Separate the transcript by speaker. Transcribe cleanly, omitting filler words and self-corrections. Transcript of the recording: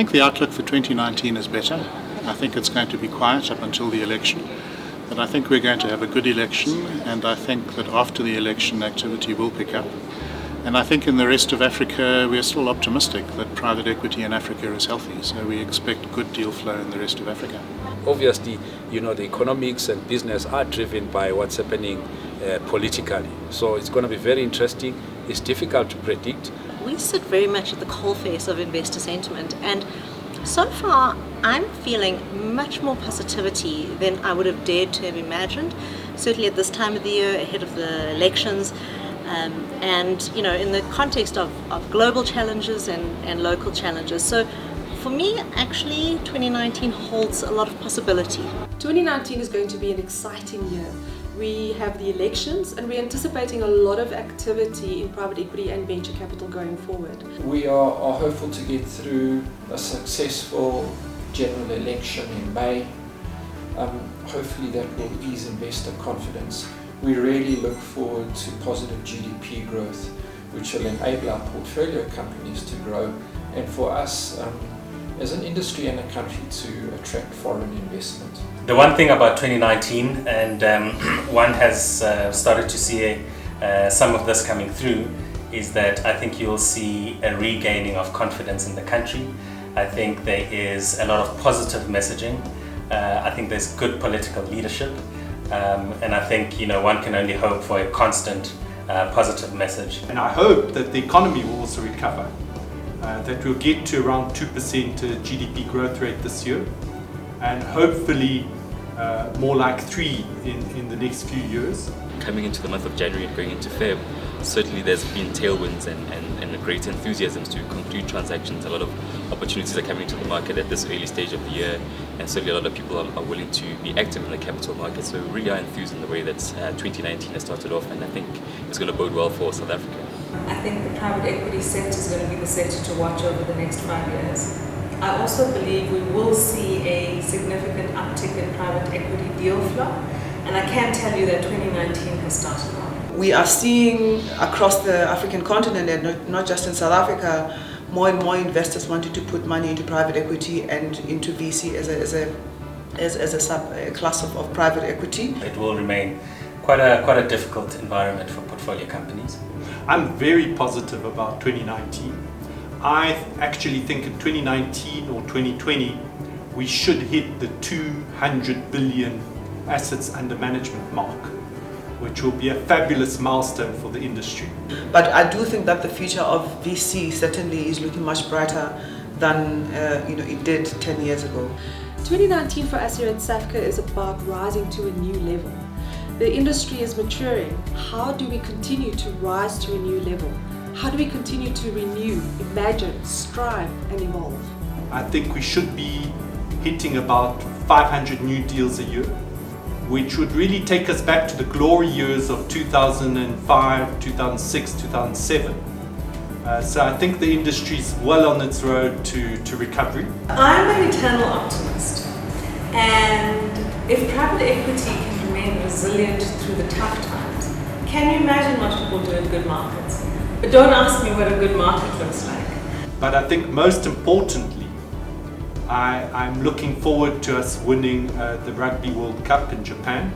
Speaker 1: think the outlook for 2019 is better. I think it's going to be quiet up until the election. But I think we're going to have a good election, and I think that after the election activity will pick up. And I think in the rest of Africa we're still optimistic that private equity in Africa is healthy, so we expect good deal flow in the rest of Africa.
Speaker 2: Obviously, the economics and business are driven by what's happening politically. So it's going to be very interesting. It's difficult to predict.
Speaker 3: We sit very much at the coalface of investor sentiment, and so far I'm feeling much more positivity than I would have dared to have imagined, certainly at this time of the year, ahead of the elections. And in the context of global challenges and local challenges. So for me, actually, 2019 holds a lot of possibility.
Speaker 4: 2019 is going to be an exciting year. We have the elections, and we're anticipating a lot of activity in private equity and venture capital going forward.
Speaker 5: We are hopeful to get through a successful general election in May. Hopefully that will ease investor confidence. We really look forward to positive GDP growth, which will enable our portfolio companies to grow, and for us as an industry and a country to attract foreign investment.
Speaker 6: The one thing about 2019, and one has started to see some of this coming through, is that I think you'll see a regaining of confidence in the country. I think there is a lot of positive messaging. I think there's good political leadership. And I think one can only hope for a constant positive message.
Speaker 7: And I hope that the economy will also recover, that we'll get to around 2% GDP growth rate this year, and hopefully more like 3 in the next few years.
Speaker 8: Coming into the month of January and going into Feb, certainly there's been tailwinds and a great enthusiasm to conclude transactions. A lot of opportunities are coming to the market at this early stage of the year, and certainly a lot of people are willing to be active in the capital market. So we really are enthused in the way that 2019 has started off, and I think it's going to bode well for South Africa.
Speaker 9: I think the private equity sector is going to be the sector to watch over the next 5 years. I also believe we will see a significant uptick in private equity deal flow, and I can tell you that 2019 has started well.
Speaker 10: We are seeing across the African continent, and not just in South Africa, more and more investors wanting to put money into private equity and into VC as a sub-class of private equity.
Speaker 6: It will remain quite a difficult environment for portfolio companies.
Speaker 7: I'm very positive about 2019. I actually think in 2019 or 2020 we should hit the 200 billion assets under management mark, which will be a fabulous milestone for the industry.
Speaker 10: But I do think that the future of VC certainly is looking much brighter than it did 10 years ago.
Speaker 4: 2019 for us here at SAVCA is about rising to a new level. The industry is maturing. How do we continue to rise to a new level? How do we continue to renew, imagine, strive and evolve?
Speaker 7: I think we should be hitting about 500 new deals a year, which would really take us back to the glory years of 2005, 2006, 2007. So I think the industry is well on its road to recovery.
Speaker 9: I'm an eternal optimist, and if private equity can remain resilient through the tough times, can you imagine what it will do in good markets? But don't ask me what a good market looks like.
Speaker 7: But I think most importantly, I'm looking forward to us winning the Rugby World Cup in Japan.